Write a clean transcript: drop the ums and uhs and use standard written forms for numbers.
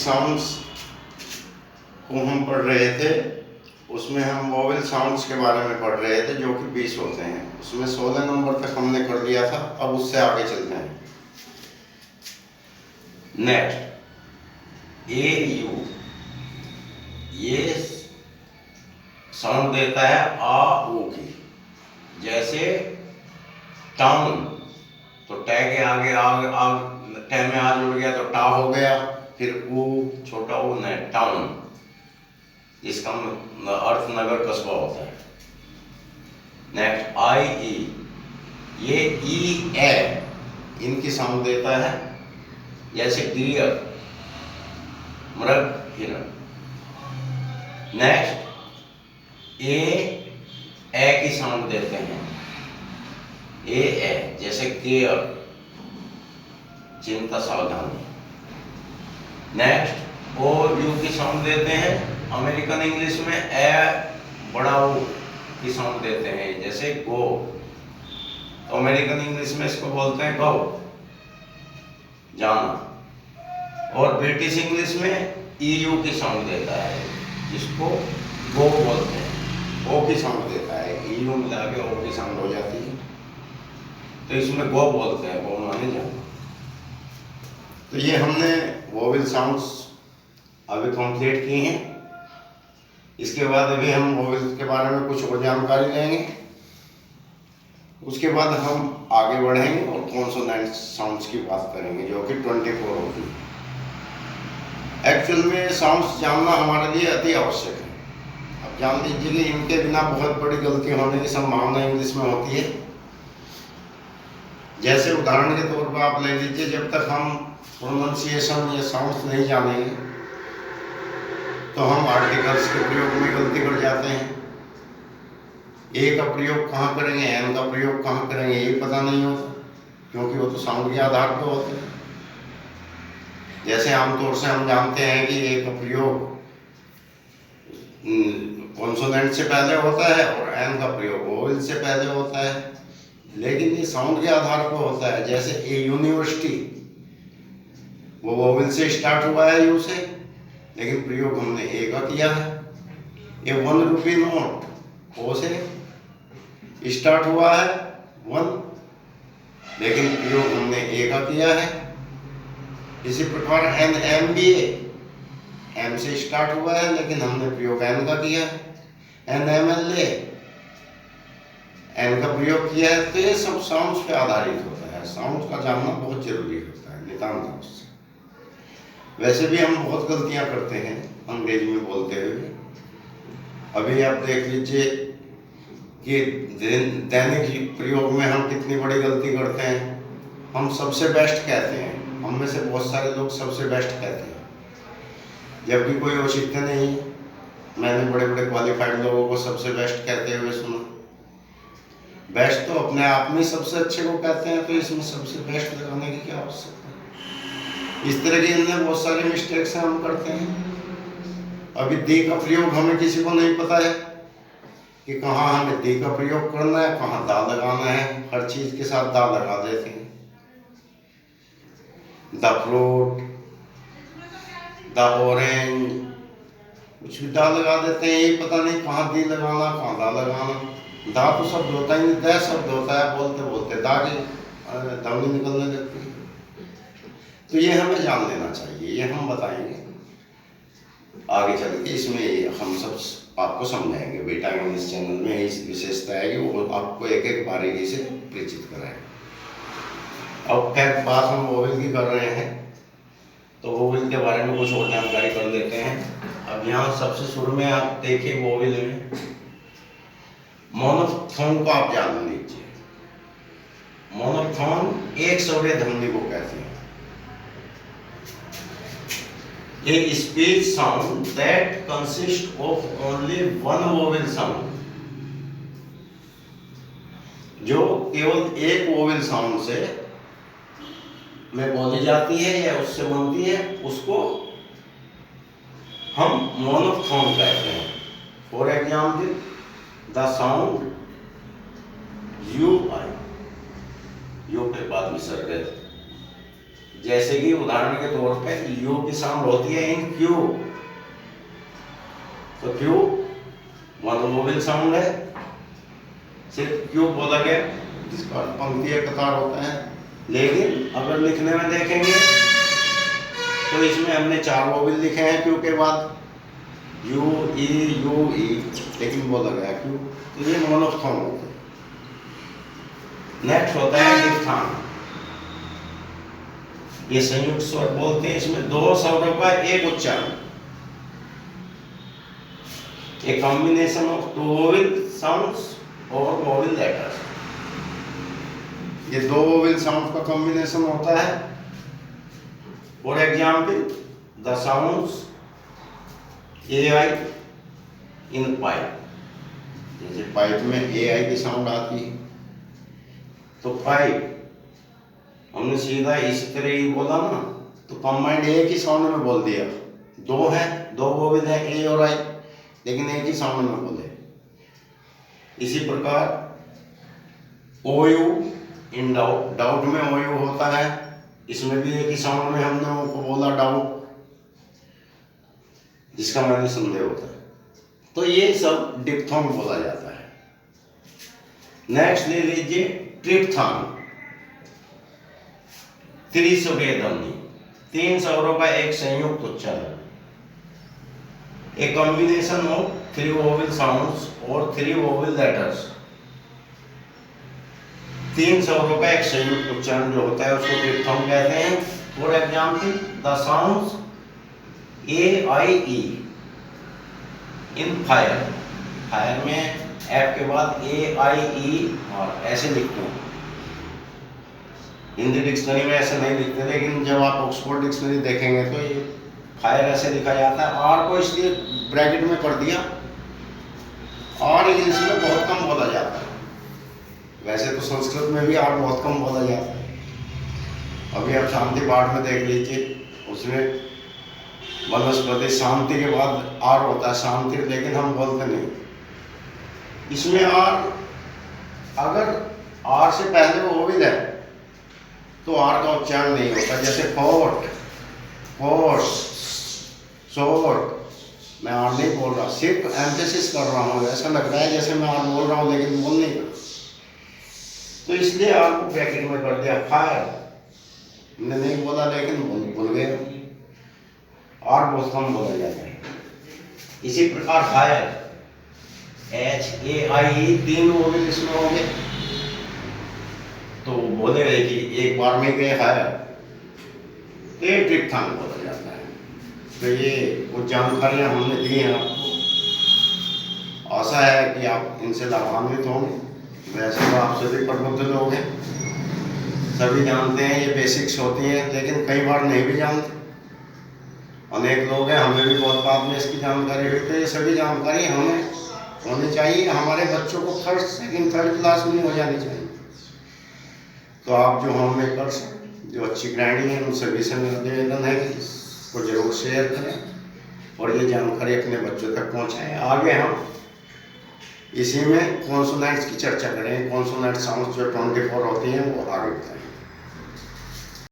Sounds को हम पढ़ रहे थे, उसमें हम वोवेल साउंड्स के बारे में पढ़ रहे थे जो कि 20 होते हैं। उसमें 16 नंबर तक हमने कर लिया था, अब उससे आगे चलते हैं। नेक्स्ट ए यू, ये साउंड देता है आ ऊ की। जैसे टाउन, तो टे के आगे आग टे में आ जुड़ गया तो टा हो गया, फिर ऊ छोटा ऊ न टाउन, जिसका अर्थ नगर कस्बा होता है। नेक्स्ट आई ई, ये ई ए इनकी साउंड देता है। जैसे डियर, मृग, हिरण। नेक्स्ट ए की साउंड देते हैं। ए जैसे केयर, चिंता, सावधानी। नेक्स्ट ओ यू की साउंड देते हैं। अमेरिकन इंग्लिश में ए बड़ा ओ की साउंड देते हैं। जैसे गो, तो अमेरिकन इंग्लिश में इसको बोलते हैं गो, जाना। और ब्रिटिश इंग्लिश में ई यू की साउंड देता है, जिसको गो बोलते हैं। ओ की साउंड देता है, ई यू मिला के ओ की साउंड हो जाती है, तो इसमें गो बोलते हैं, गो माने जाना। तो ये हमने वोवेल साउंड्स अभी कंप्लीट किए हैं। इसके बाद अभी हम वोवेल के बारे में कुछ और जानकारी लेंगे। उसके बाद हम आगे बढ़ेंगे और कॉन्सोनेंट साउंड्स की बात करेंगे, जो कि 24 होगी। एक्चुअल में साउंड्स जानना हमारे लिए अति आवश्यक है। अब जान लीजिए कि इनके बिना बहुत बड़ी गलती होने की संभावना इंग्लिश में होती है। जैसे उदाहरण के तौर पर आप ले लीजिए, जब तक हम प्रोनाउंसिएशन या साउंड्स नहीं जानेंगे तो हम आर्टिकल्स के प्रयोग में गलती कर जाते हैं। ए का प्रयोग कहाँ करेंगे, एन का प्रयोग कहाँ करेंगे, ये पता नहीं होता, क्योंकि वो तो साउंड के आधार पर होते हैं। जैसे आमतौर से हम जानते हैं कि ए का प्रयोग कॉन्सोनेंट से पहले होता है और एन का प्रयोग वोवेल से पहले होता है, लेकिन ये साउंड के आधार पर होता है। जैसे ए यूनिवर्सिटी, वो वोवेल से स्टार्ट हुआ है, यू से, लेकिन प्रयोग हमने ए का किया है। ए 1 रुपये नोट, ओ से स्टार्ट हुआ है 1, लेकिन प्रयोग हमने ए का किया है। इसी प्रकार एन एम बी एम से स्टार्ट हुआ है, लेकिन हमने प्रयोग एन का किया है। N M L A, N का प्रयोग किया है। तो ये सब साउंड्स पे आधारित होता है। साउंड का जानना बहुत जरूरी होता है नितांत रूप से। वैसे भी हम बहुत गलतियां करते हैं अंग्रेजी में बोलते हुए। अभी आप देख लीजिए कि दैनिक प्रयोग में हम कितनी बड़ी गलती करते हैं। हम सबसे बेस्ट कहते हैं, हम में से बहुत सारे लोग सबसे बेस्ट कहते हैं, जबकि कोई औचित्य नहीं है। मैंने बड़े बड़े क्वालिफाइड लोगों को सबसे बेस्ट कहते हुए सुना। बेस्ट तो अपने आप में सबसे अच्छे को कहते हैं, तो इसमें सबसे बेस्ट लगाने की क्या आवश्यकता है। इस तरह की अन्य बहुत सारे मिस्टेक्स हम करते हैं। अभी दी का प्रयोग हमें किसी को नहीं पता है कि कहाँ हमें दी का प्रयोग करना है, कहाँ दा लगाना है। हर चीज के साथ दा लगा देते हैं। द फ्रूट, द ऑरेंज, कुछ भी दा लगा देते हैं। ये पता नहीं कहाँ दी लगाना, कहाँ दा लगाना। दा तो शब्द होता ही नहीं, द शब्द होता है। बोलते बोलते दा की ध्वनि निकलने लगती है। तो ये हमें जान लेना चाहिए, ये हम बताएंगे आगे चल के। इसमें हम सब आपको समझाएंगे। बेटा इंग्लिश चैनल में इस विशेषता है कि वो आपको एक एक बारीकी से परिचित कराएंगे। अब खैर बात हम वोवेल की कर रहे हैं, तो वोवेल के बारे में कुछ और जानकारी कर लेते हैं। अब यहाँ सबसे शुरू में आप देखिए वोवेल में मोनोफोन को आप जान लीजिए। मोनोफोन एक स्वरीय ध्वनि को कहते हैं। A speech sound that consists of only one vowel sound, जो केवल एक वोवेल साउंड से में बोली जाती है या उससे बनती है, उसको हम मोनोफोन कहते हैं। For example, the sound you I, you के बाद विसर्ग है, जैसे कि उदाहरण के तौर पे यू की साउंड होती है इन क्यू, तो क्यू मोनोवोवेल साउंड है, सिर्फ क्यू बोला गया जिसका पंक्ति या कतार होता है। लेकिन अगर लिखने में देखेंगे तो इसमें हमने 4 वोवेल लिखे हैं क्यू के बाद, यू ई, लेकिन बोला गया क्यू, तो ये मोनोफथोन होता है। नेक्स्ट होता है डिप्थॉन्ग। ये संयुक्त स्वर बोलते हैं, इसमें 2 स्वरों का एक उच्चारण, a combination of 2 vowel sounds और वोवेल लेटर्स। ये 2 वोवेल साउंड का कॉम्बिनेशन होता है। For example the sounds A I in pipe, जैसे पाइप में ए आई की साउंड आती है, तो पाइप हमने सीधा इसी तरह ही बोला ना, तो कंबाइंड एक ही साउंड में बोल दिया। 2 है, 2 वोवेल है ए और आई, लेकिन एक ही साउंड में बोले। इसी प्रकार ओ यू इन डाउट, डाउट में ओ यू होता है, इसमें भी एक ही साउंड में हमने उनको बोला डाउट, जिसका मैंने संदेह होता है। तो ये सब डिप्थोंग बोला जाता है। नेक्स्ट ले लीजिए ट्रिप्थॉन्ग, त्रिस्वरीय ध्वनि, 3 स्वरों का एक संयुक्त उच्चारण, a combination of 3 vowel sounds और 3 वोवेल लेटर्स। 3 स्वरों का एक संयुक्त उच्चारण जो होता है उसको ट्रिप्थॉन्ग कहते हैं। For example the sounds A I E in fire, fire में एफ के बाद ए आई ई और ऐसे लिखते हैं। हिंदी डिक्शनरी में ऐसे नहीं लिखते, लेकिन जब आप ऑक्सफोर्ड डिक्शनरी देखेंगे तो ये फायर ऐसे लिखा जाता है। आर को इसलिए ब्रैकेट में कर दिया, और इंग्लिश में बहुत कम बोला जाता है। वैसे तो संस्कृत में भी आर बहुत कम बोला जाता है। अभी आप शांति पाठ में देख लीजिए, उसमें वनस्पति शांति के बाद आर होता है शांति, लेकिन हम बोलते नहीं। इसमें आर, अगर आर से पहले वो वोवेल है तो आर का उच्चारण नहीं होता। जैसे फोर्ट, फोर्स, शोर्ट, मैं आर नहीं बोल रहा, सिर्फ एम्फेसिस कर रहा हूँ। ऐसा लग रहा है जैसे मैं आर बोल रहा हूँ, लेकिन बोल नहीं रहा, तो इसलिए आर को ब्रैकेट में कर दिया। फायर मैंने नहीं बोला, लेकिन भूल गए, आर बहुत कम बोला जाता है। इसी प्रकार fire, H A I E, 3 vowel इसमें हो गए, तो बोले गए कि एक बार में गए फायर, ये ट्रिप्थॉन्ग बोला जाता है। तो ये कुछ जानकारियां हमने दी हैं आपको, आशा है कि आप इनसे लाभान्वित होंगे। वैसे तो आप सभी प्रबुद्ध लोग हैं, सभी जानते हैं ये बेसिक्स होती हैं, लेकिन कई बार नहीं भी जानते। अनेक लोग हैं, हमें भी बहुत बाद में इसकी जानकारी हुई, तो ये सभी जानकारी हमें होनी चाहिए। हमारे बच्चों को फर्स्ट, सेकंड, थर्ड क्लास में हो जानी चाहिए। तो आप जो होम मेकर्स, जो अच्छी ग्रैंडी हैं, उन सभी से निवेदन है कि इसको जरूर शेयर करें और ये जानकारी अपने बच्चों तक पहुँचाएँ। आगे हम इसी में कॉन्सोनेंट्स की चर्चा करें, कॉन्सोनेंट साउंड्स जो 24 होती हैं वो आगे बताएं।